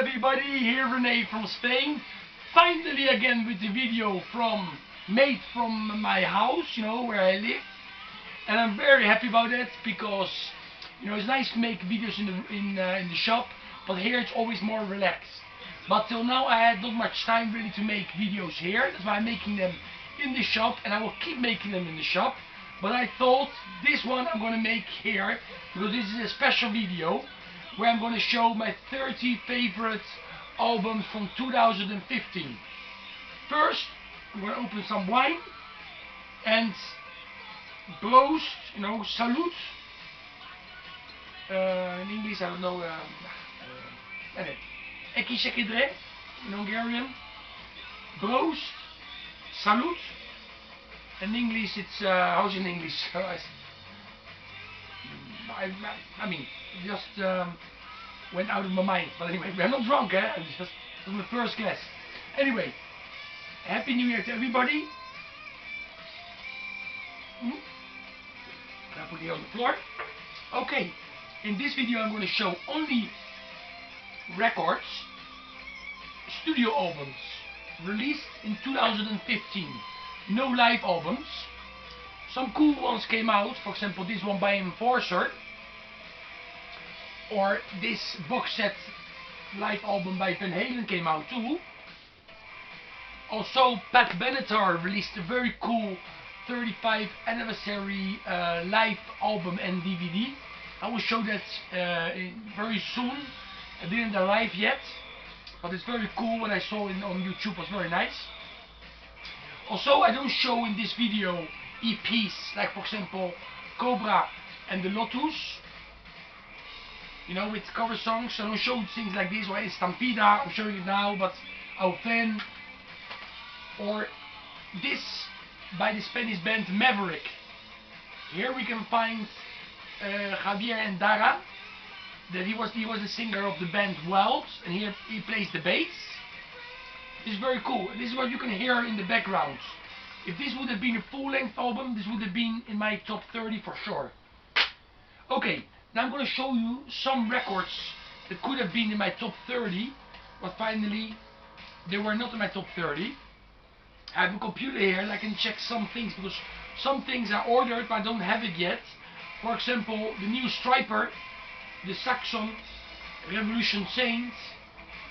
everybody, here Renee from Spain. Finally again with the video made from my house, where I live. And I'm very happy about that because it's nice to make videos in the shop, but here it's always more relaxed. But till now I had not much time really to make videos here. That's why I'm making them in the shop, and I will keep making them in the shop. But I thought this one I'm going to make here because this is a special video where I'm going to show my 30 favorite albums from 2015. First, I'm going to open some wine and Proost, salute. In English, I don't know. Eki Sekidre in Hungarian. Proost, salute. In English, it's how's in English? I mean, just went out of my mind. But anyway, I'm not drunk, eh? I'm just from the first class. Anyway, Happy New Year to everybody. Can I put it on the floor? Okay, in this video I'm going to show only records, studio albums released in 2015. No live albums. Some cool ones came out, for example this one by Enforcer, or this box set live album by Van Halen came out too. Also Pat Benatar released a very cool 35th anniversary live album and DVD. I will show that very soon. I didn't arrive yet, but it's very cool. What I saw on YouTube was very nice. Also, I don't show in this video EPs, like for example Cobra and the Lotus, with cover songs. I don't show things like this, or Stampida, I'm showing it now, but Au Fan, or this by the Spanish band Maverick. Here we can find Javier Endara, that he was the singer of the band Wild, and here he plays the bass. This is very cool. This is what you can hear in the background. If this would have been a full-length album, this would have been in my top 30 for sure. Okay, now I'm going to show you some records that could have been in my top 30, but finally they were not in my top 30. I have a computer here and I can check some things, because some things I ordered but I don't have it yet. For example, the new Striper, the Saxon, Revolution Saint,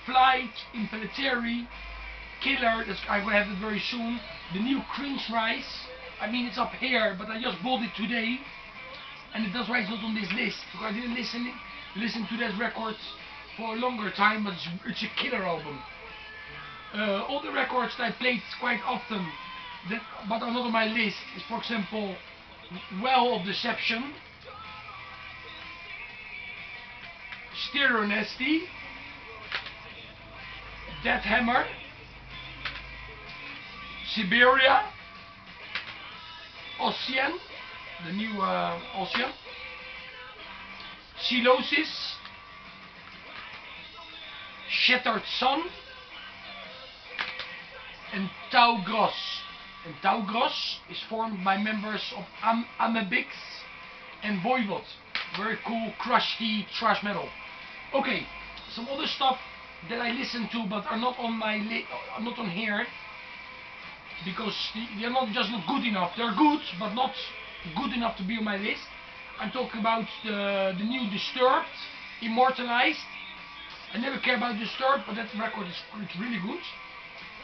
Flight, Impellitteri, Killer, I'm going to have it very soon. The new Cringe Rise, I mean it's up here, but I just bought it today, and that's why it's not on this list, because I didn't listen to that record for a longer time, but it's a killer album. All the records that I played quite often, but are not on my list, is for example Well of Deception, Stereo Nasty, Death Hammer, Siberia, Ocean, the new Ocean, Silosis, Shattered Sun, and Tau Gross. And Tau Gross is formed by members of Amebix and Voivod. Very cool, crusty thrash metal. Okay, some other stuff that I listen to but are not on my not on here, because they're not just not good enough. They're good, but not good enough to be on my list. I'm talking about the new Disturbed, Immortalized. I never care about Disturbed, but that record is really good.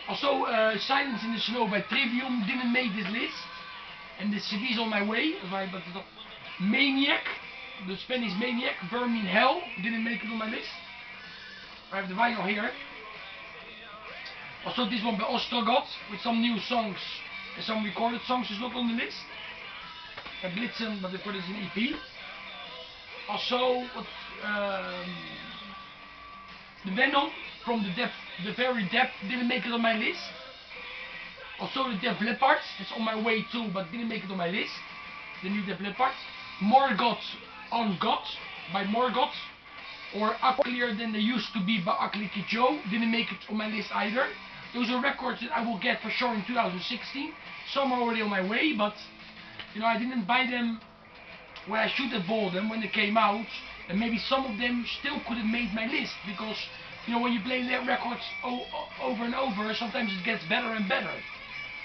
Also, Silence in the Snow by Trivium didn't make this list, and the CD is on my way. But Maniac, the Spanish Maniac, Burn Me in Hell, didn't make it on my list. I have the vinyl here. Also this one by Ostrogoth, with some new songs and some recorded songs, is not on the list. Blitzen, but they put it in EP. Also the Venom from the Very Depth didn't make it on my list. Also the Def Leppard, it's on my way too, but didn't make it on my list. The new Def Leppard. Morgoth on God by Morgoth, or Uglier Than They Used to Be by Ugly Kid Joe, didn't make it on my list either. Those are records that I will get for sure in 2016. Some are already on my way, but I didn't buy them when I should have bought them when they came out, and maybe some of them still could have made my list, because you know, when you play their records over and over, sometimes it gets better and better.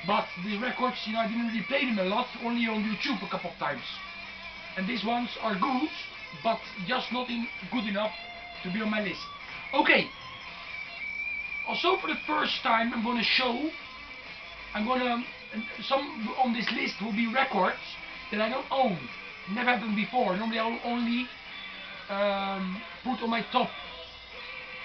But the records, you know, I didn't really play them a lot, only on YouTube a couple of times. And these ones are good, but just not good enough to be on my list. Okay. Also, for the first time, I'm going to show. Some on this list will be records that I don't own. Never happened before. Normally, I'll only put on my top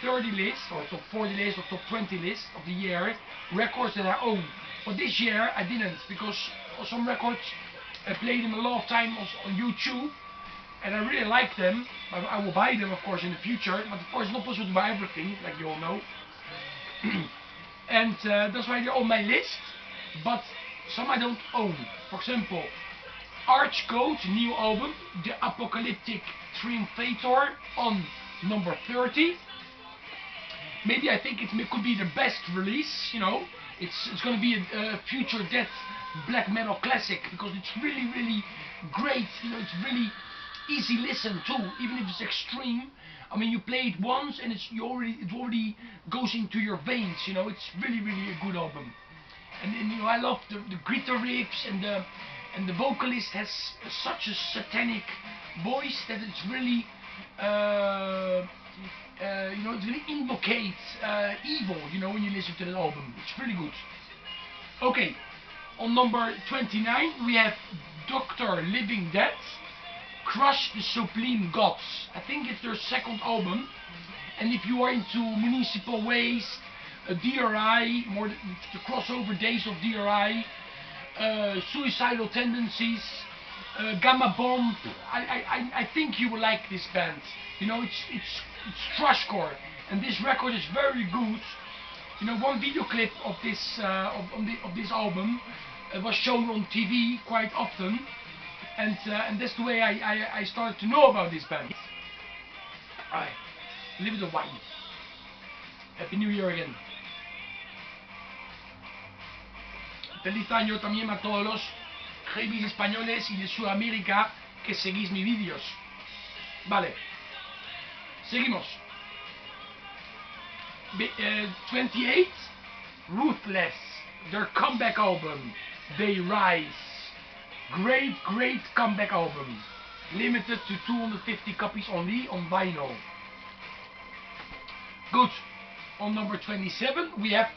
30 list, or top 40 list, or top 20 list of the year records that I own. But this year I didn't, because some records I played them a lot of time on YouTube, and I really like them. I will buy them, of course, in the future, but of course it's not possible to buy everything, like you all know. And that's why they're on my list, but some I don't own. For example, Archcode's new album, The Apocalyptic Triumphator, on number 30. Maybe I think it could be the best release, you know. It's going to be a future death black metal classic, because it's really, really great. You know, it's really easy listen too, even if it's extreme. I mean, you play it once and it already goes into your veins. You know, it's really, really a good album. And you know, I love the guitar riffs, and the vocalist has such a satanic voice that it's really. You know, it really invocates evil, you know, when you listen to that album. It's really good. Okay, on number 29 we have Dr. Living Dead, Crush the Supreme Gods. I think it's their second album, and if you are into Municipal Waste, DRI, more the crossover days of DRI, Suicidal Tendencies, Gamma Bomb, I think you will like this band. You know, it's thrashcore, and this record is very good. You know, one video clip of this album was shown on TV quite often, and that's the way I started to know about this band. Alright, a little bit of wine. Happy New Year again. Feliz año también a todos los heavies españoles y de Sudamérica que seguís mis vídeos. Vale. Seguimos. 28, Ruthless, their comeback album, They Rise. Great, great comeback album. Limited to 250 copies only on vinyl. Good. On number 27 we have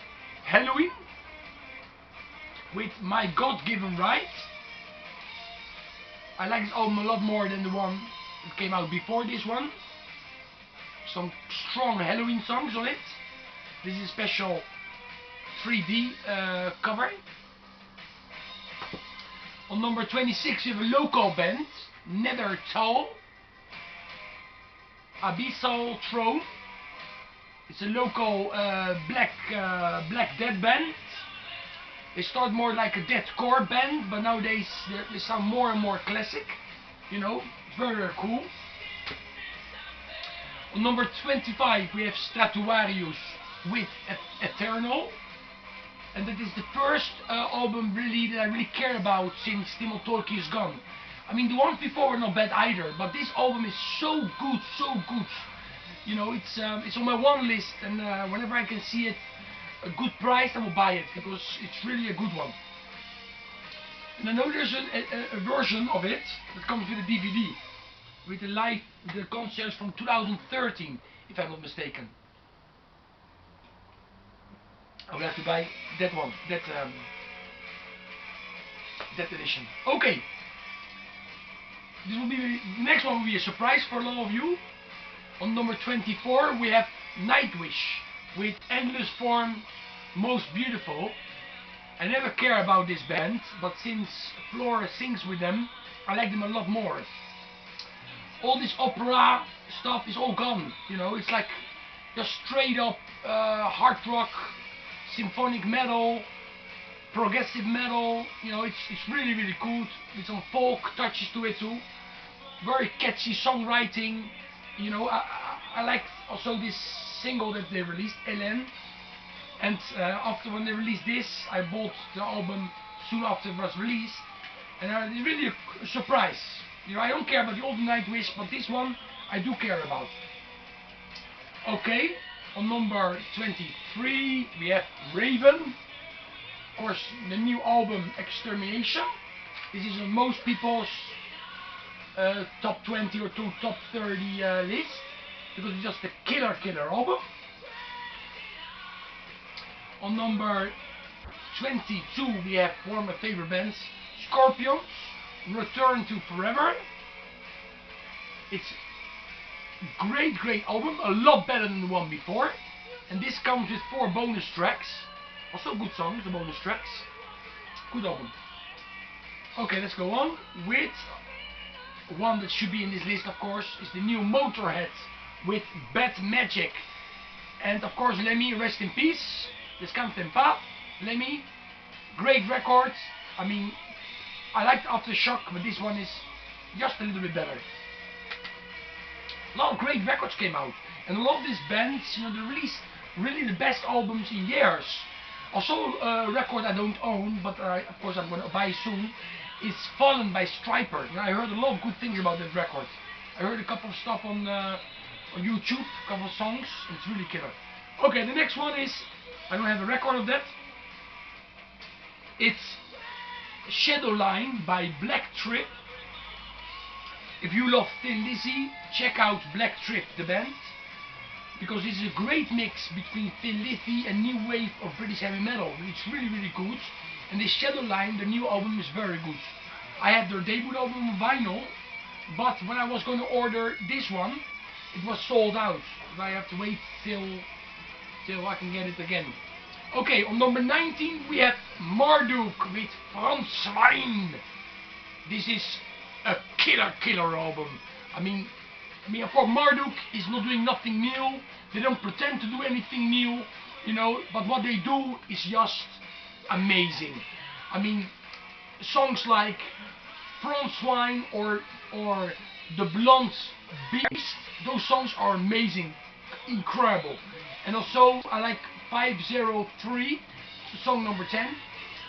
Halloween with My God-Given Right. I like this album a lot more than the one that came out before this one. Some strong Halloween songs on it. This is a special 3D cover. On number 26 we have a local band, Nethertal, Abyssal Throne. It's a local black death band. They start more like a deathcore band, but nowadays they sound more and more classic. You know, very, very cool. On number 25 we have Stratovarius with Eternal, and that is the first album really that I really care about since Timo Tolkki is gone. I mean, the ones before were not bad either, but this album is so good, so good. You know, it's on my one list, and whenever I can see it a good price, I will buy it, because it's really a good one. And I know there's a version of it that comes with a DVD, with the concerts from 2013, if I'm not mistaken. I will have to buy that one, that edition. Okay, this will be the next one will be a surprise for a lot of you. On number 24 we have Nightwish with Endless Form, Most Beautiful. I never care about this band, but since Flora sings with them, I like them a lot more. All this opera stuff is all gone, you know, it's like just straight up hard rock, symphonic metal, progressive metal. You know, it's really, really cool, with some folk touches to it too. Very catchy songwriting. You know, I like also this single that they released, Ellen. And after when they released this, I bought the album soon after it was released, and it's really a surprise. You know, I don't care about the old Nightwish, but this one I do care about. Okay, On number 23 we have Raven. Of course, the new album Extermination. This is on most people's top 20 or top 30 list, because it's just a killer album. On number 22 we have one of my favorite bands, Scorpions, Return to Forever. It's great album, a lot better than the one before, and this comes with 4 bonus tracks, also good songs, the bonus tracks. Good album. Okay, let's go on with one that should be in this list, of course, is the new Motorhead with Bad Magic. And of course Lemmy, rest in peace, Descanse en paz, Lemmy, great record. I mean, I liked Aftershock, but this one is just a little bit better. A lot of great records came out, and a lot of these bands, you know, they released really the best albums in years. Also a record I don't own, but of course I'm going to buy soon, is Fallen by Striper. You know, I heard a lot of good things about that record. I heard a couple of stuff on YouTube, a couple of songs, and it's really killer. Okay, the next one is, I don't have a record of that. It's Shadowline by Black Trip. If you love Thin Lizzy, check out Black Trip, the band, because this is a great mix between Thin Lizzy and new wave of British heavy metal. It's really good, and this Shadowline, the new album, is very good. I had their debut album on vinyl, but when I was going to order this one, it was sold out. I have to wait till I can get it again. Okay, on number 19 we have Marduk with Frans Schwein. This is a killer album. I mean, of course Marduk is not doing nothing new. They don't pretend to do anything new, you know, but what they do is just amazing. I mean, songs like Frans Schwein or The Blonde Beast, those songs are amazing, incredible. And also I like 503, song number 10,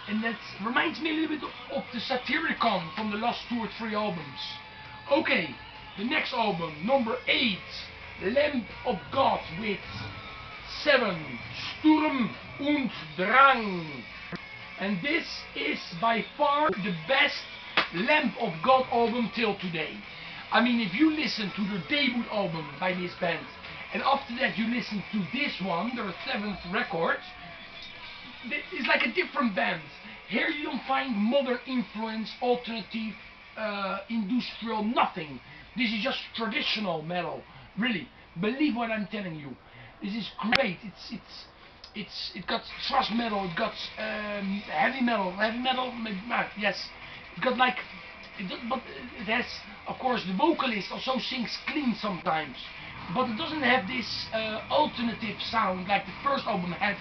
and that reminds me a little bit of the Satyricon from the last 2 or 3 albums. Okay, the next album, number 8, Lamb of God with 7, Sturm und Drang. And this is by far the best Lamb of God album till today. I mean, if you listen to the debut album by this band, and after that you listen to this one, their 7th record, it's like a different band. Here you don't find modern influence, alternative, industrial, nothing. This is just traditional metal. Really, believe what I'm telling you. This is great. It got thrash metal, it got heavy metal, yes. It got like, but it has, of course, the vocalist also sings clean sometimes, but it doesn't have this alternative sound like the first album had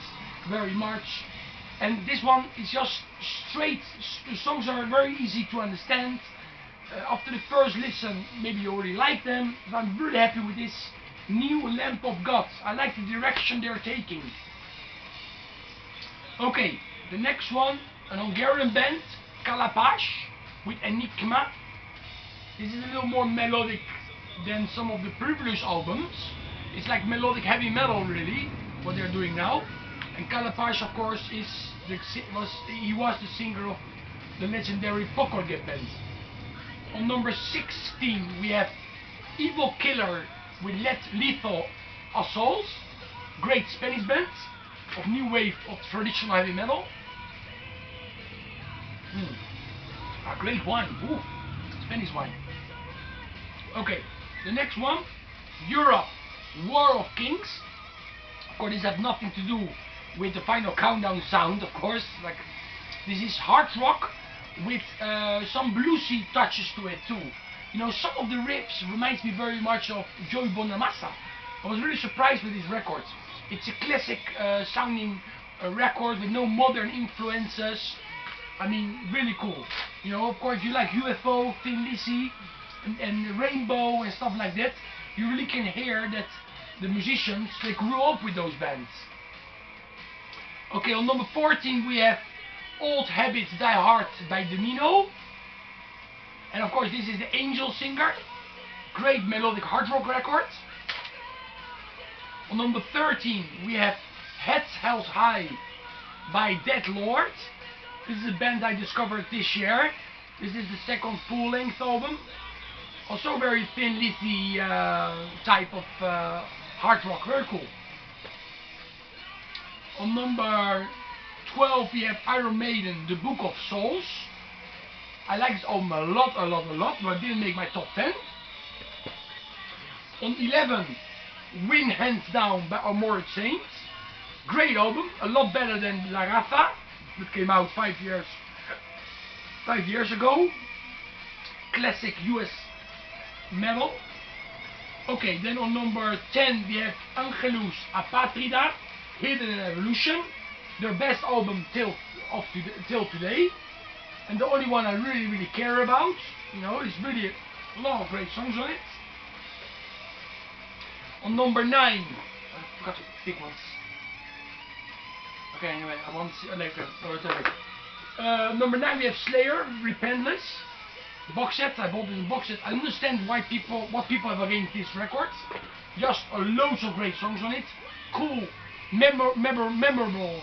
very much. And this one is just straight. The songs are very easy to understand. After the first listen, maybe you already like them, but I'm really happy with this new Lamb of God. I like the direction they're taking. Okay, the next one, an Hungarian band, Kalapás, with Enigma. This is a little more melodic than some of the previous albums. It's like melodic heavy metal, really, what they're doing now. And Kalapás, of course, was the singer of the legendary Pokorget band. On number 16 we have Evil Killer with Lethal Assault, great Spanish band of new wave of traditional heavy metal. A great wine, ooh, Spanish wine. Okay, the next one, Europe, War of Kings. Of course, this has nothing to do with the Final Countdown sound, of course. Like, this is hard rock with some bluesy touches to it too. You know, some of the riffs reminds me very much of Joey Bonamassa. I was really surprised with this record. It's a classic sounding record with no modern influences. I mean, really cool. You know, of course, if you like UFO, Thin Lizzy, and Rainbow and stuff like that, you really can hear that the musicians, they grew up with those bands. Okay, on number 14 we have Old Habits Die Hard by Domino. And of course this is the Angel Singer. Great melodic hard rock record. On number 13 we have Heads Held High by Dead Lord. This is a band I discovered this year. This is the second full-length album. Also very thin lizzy type of hard rock, very cool. On number 12 we have Iron Maiden, The Book of Souls. I like this album a lot, but it didn't make my top 10. On 11, Win Hands Down by Armored Saints. Great album, a lot better than La Raza, that came out 5 years ago. Classic US metal. Okay, then on number 10 we have Angelus Apatrida, Hidden in Evolution. Their best album till today. And the only one I really care about. You know, it's really a lot of great songs on it. On number 9, I forgot the big ones. Okay, anyway, I want to see later. Number 9 we have Slayer, Repentless. Box set, I bought it in box set. I understand what people have against this record. Just loads of great songs on it. Cool, memorable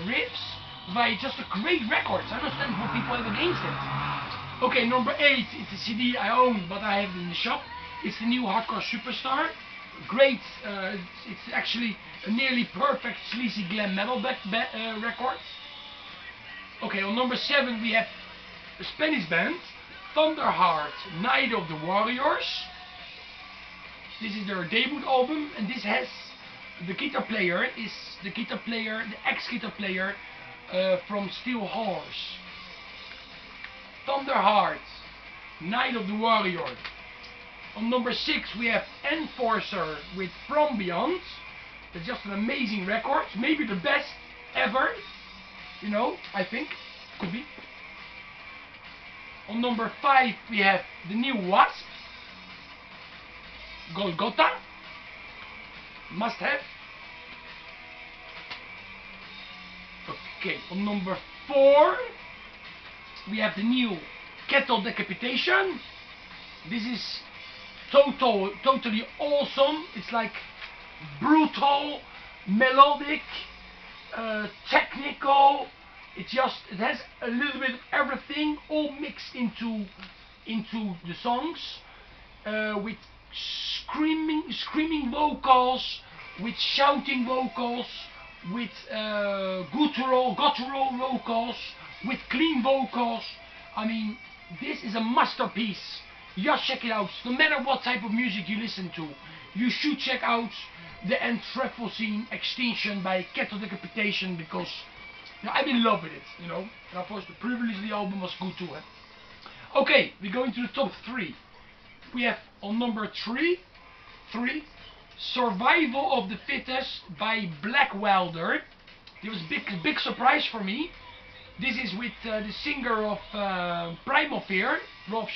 riffs. By just a great record. I understand what people have against it. Okay, number 8, it's a CD I own, but I have it in the shop. It's the new Hardcore Superstar. Great, it's actually a nearly perfect sleazy glam metal record. Okay, on number 7 we have a Spanish band, Thunderheart, Night of the Warriors. This is their debut album, and this has the ex-guitar player from Steel Horse. Thunderheart, Night of the Warrior. On number 6 we have Enforcer with From Beyond. It's just an amazing record, maybe the best ever, you know, I think, could be. On number 5 we have the new Wasp, Golgotha, must have. Okay, on number 4 we have the new Kettle Decapitation. This is totally awesome. It's like brutal, melodic, technical. It has a little bit of everything all mixed into the songs, with screaming vocals, with shouting vocals, with guttural vocals, with clean vocals. I mean, this is a masterpiece. Just check it out. No matter what type of music you listen to, you should check out the Anthropocene Extinction by Kettle Decapitation, because you know, I'm in love with it, you know. And of course the previous album was good too. Okay, we go into the top 3. We have on number 3, Survival of the Fittest by Black Welder. It was a big surprise for me. This is with the singer of Primal Fear, Rob